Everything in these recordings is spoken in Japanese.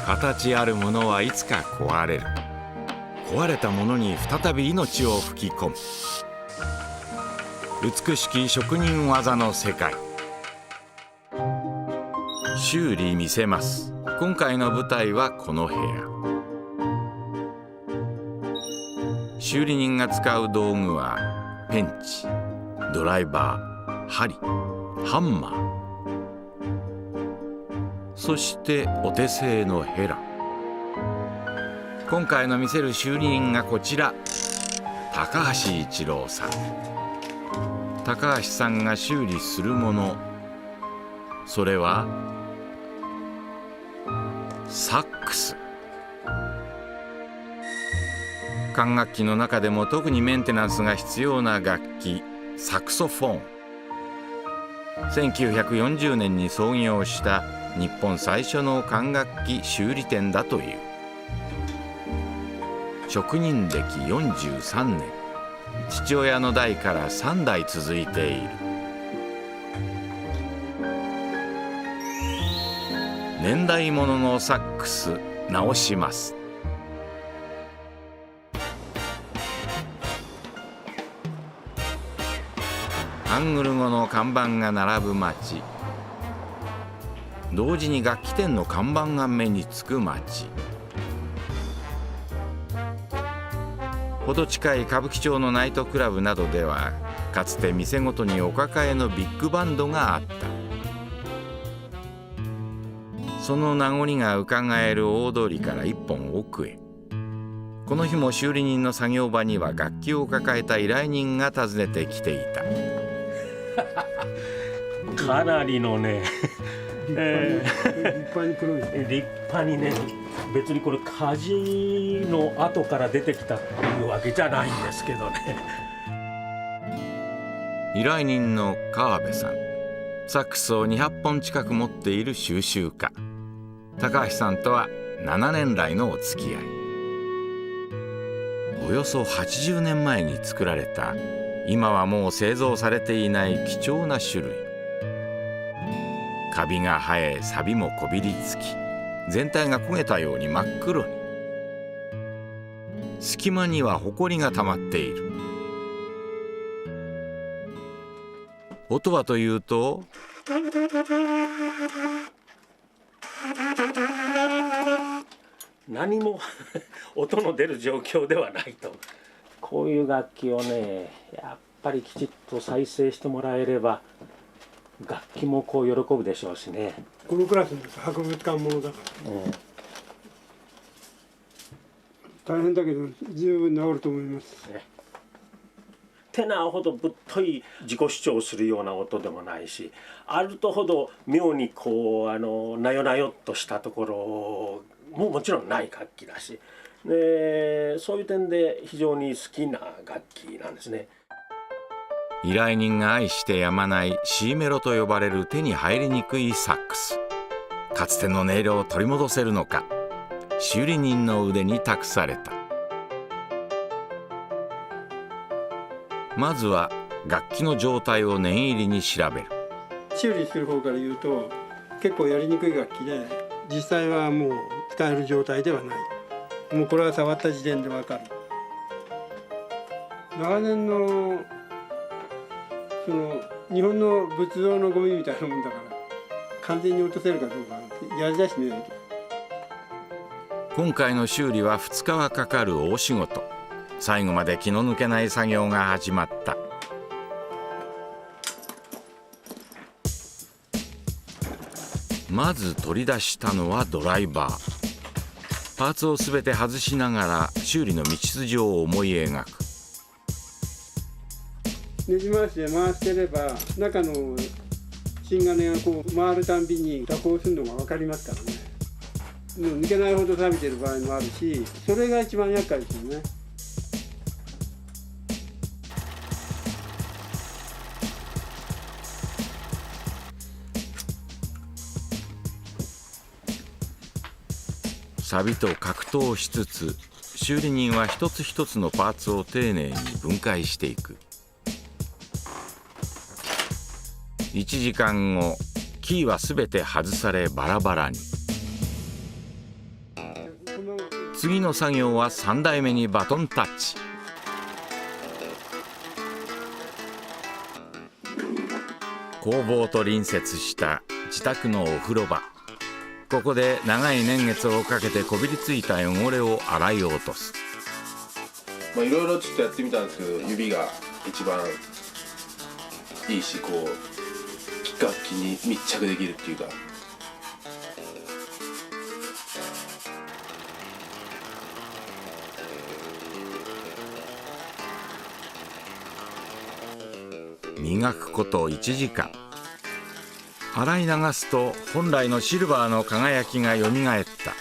形あるものはいつか壊れる。壊れたものに再び命を吹き込む。美しき職人技の世界。修理見せます。今回の舞台はこの部屋。修理人が使う道具はペンチ、ドライバー、針、ハンマー、そしてお手製のヘラ。今回の見せる修理人がこちら、高橋一郎さん。高橋さんが修理するもの、それはサックス。管楽器の中でも特にメンテナンスが必要な楽器、サクソフォン。1940年に創業した日本最初の管楽器修理店だという。職人歴43年、父親の代から3代続いている。年代物のサックス直します。ハングル語の看板が並ぶ町、同時に楽器店の看板が目につく町。ほど近い歌舞伎町のナイトクラブなどでは、かつて店ごとにお抱えのビッグバンドがあった。その名残がうかがえる大通りから一本奥へ。この日も修理人の作業場には楽器を抱えた依頼人が訪ねてきていた。かなりのね立派に黒い。立派にね、別にこれ火事の後から出てきたっていうわけじゃないんですけどね。依頼人の川辺さん、サックスを200本近く持っている収集家。高橋さんとは7年来のお付き合い。およそ80年前に作られた、今はもう製造されていない貴重な種類。カビが生え、錆もこびりつき、全体が焦げたように真っ黒に。隙間にはホコリが溜まっている。音はというと、何も音の出る状況ではないと。こういう楽器をね、やっぱりきちっと再生してもらえれば楽器もこう喜ぶでしょうしね。このクラスです。博物館ものだから、大変だけど十分治ると思います、ね。テナーほどぶっとい自己主張するような音でもないし、アルトほど妙にこうなよなよっとしたところももちろんない楽器だし、でそういう点で非常に好きな楽器なんですね。依頼人が愛してやまない C メロと呼ばれる手に入りにくいサックス。かつての音色を取り戻せるのか、修理人の腕に託された。まずは楽器の状態を念入りに調べる。修理する方から言うと結構やりにくい楽器で、実際はもう使える状態ではない。もうこれは触った時点でわかる。長年のその日本の仏像のゴミみたいなもんだから、完全に落とせるかどうかやりだしてみないと。今回の修理は2日はかかる大仕事。最後まで気の抜けない作業が始まった。まず取り出したのはドライバー。パーツをすべて外しながら修理の道筋を思い描く。ねじ回しで回してれば中の芯金がこう回るたんびに蛇行するのが分かりますからね。もう抜けないほど錆びてる場合もあるし、それが一番厄介ですよね。錆と格闘しつつ、修理人は一つ一つのパーツを丁寧に分解していく。1時間後、キーはすべて外されバラバラに。次の作業は3代目にバトンタッチ。工房と隣接した自宅のお風呂場。ここで長い年月をかけてこびりついた汚れを洗い落とす。いろいろちょっとやってみたんですけど、指が一番いいし、こう楽器に密着できるっていうか。磨くこと1時間。洗い流すと本来のシルバーの輝きがよみがえった。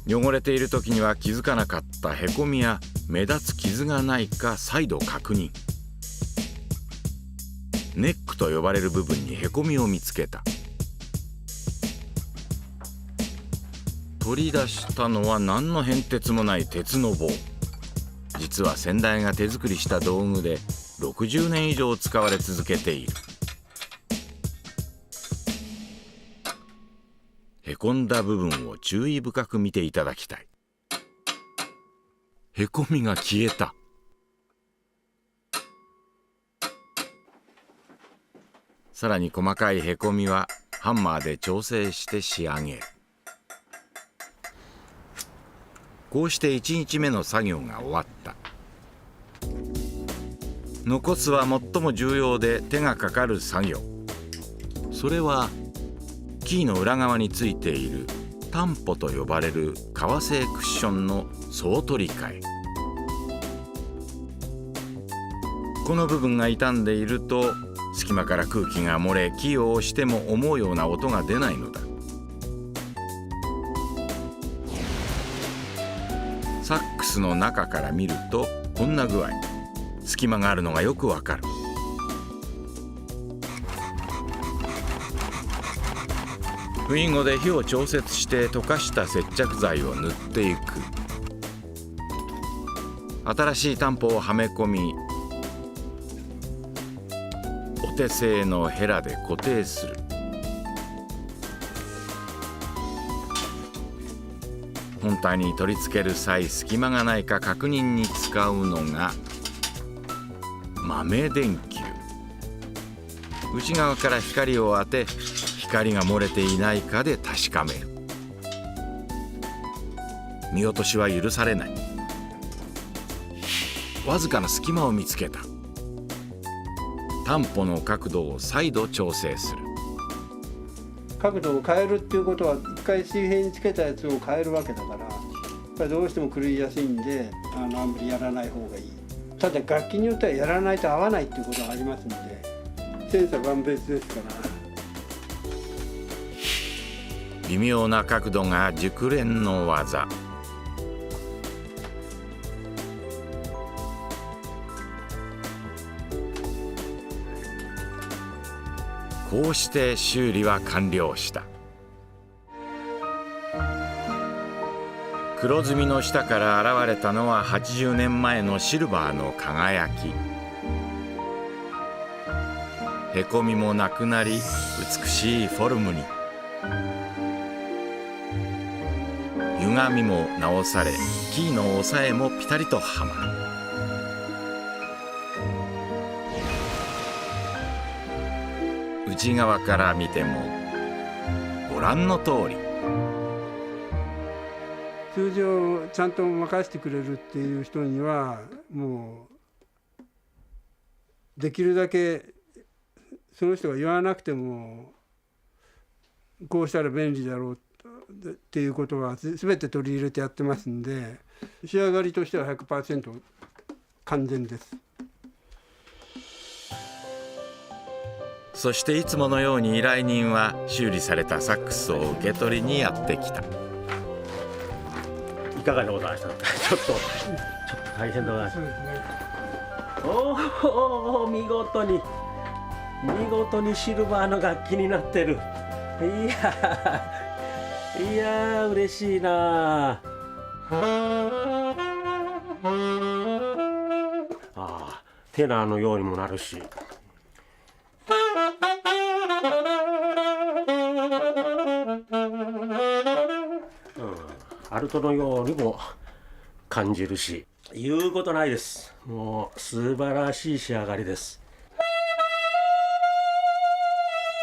汚れている時には気づかなかったへこみや目立つ傷がないか再度確認。ネックと呼ばれる部分にへこみを見つけた。取り出したのは何の変哲もない鉄の棒。実は先代が手作りした道具で60年以上使われ続けている。へこんだ部分を注意深く見ていただきたい。へこみが消えた。さらに細かいへこみはハンマーで調整して仕上げる。こうして1日目の作業が終わった。残すは最も重要で手がかかる作業。それはキーの裏側についているタンポと呼ばれる革製クッションの総取り替え。この部分が傷んでいると隙間から空気が漏れ、キーを押しても思うような音が出ないのだ。サックスの中から見るとこんな具合、隙間があるのがよくわかる。ふいごで火を調節して溶かした接着剤を塗っていく。新しいタンポをはめ込み、お手製のヘラで固定する。本体に取り付ける際、隙間がないか確認に使うのが豆電球。内側から光を当て、光が漏れていないかで確かめる。見落としは許されない。わずかな隙間を見つけた。タンポの角度を再度調整する。角度を変えるっていうことは一回水平につけたやつを変えるわけだから、やっぱりどうしても狂いやすいんで、あんまりやらない方がいい。ただ楽器によってはやらないと合わないっていうことがありますので、千差万別ですから。微妙な角度が熟練の技。こうして修理は完了した。黒ずみの下から現れたのは80年前のシルバーの輝き。へこみもなくなり、美しいフォルムに。歪みも直され、キーの押さえもピタリとはまる。内側から見てもご覧の通り。通常ちゃんと任せてくれるっていう人にはもうできるだけその人が言わなくてもこうしたら便利だろうっていうことは全て取り入れてやってますんで、仕上がりとしては 100% 完全です。そしていつものように依頼人は修理されたサックスを受け取りにやってきた。いかがでございましたか。ちょっと大変でございます。おお、見事にシルバーの楽器になってる。いや嬉しいなあ。テナーのようにもなるし、アルトのようにも感じるし、言うことないです。もう素晴らしい仕上がりです。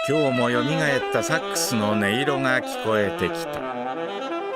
今日もよみがえったサックスの音色が聞こえてきた。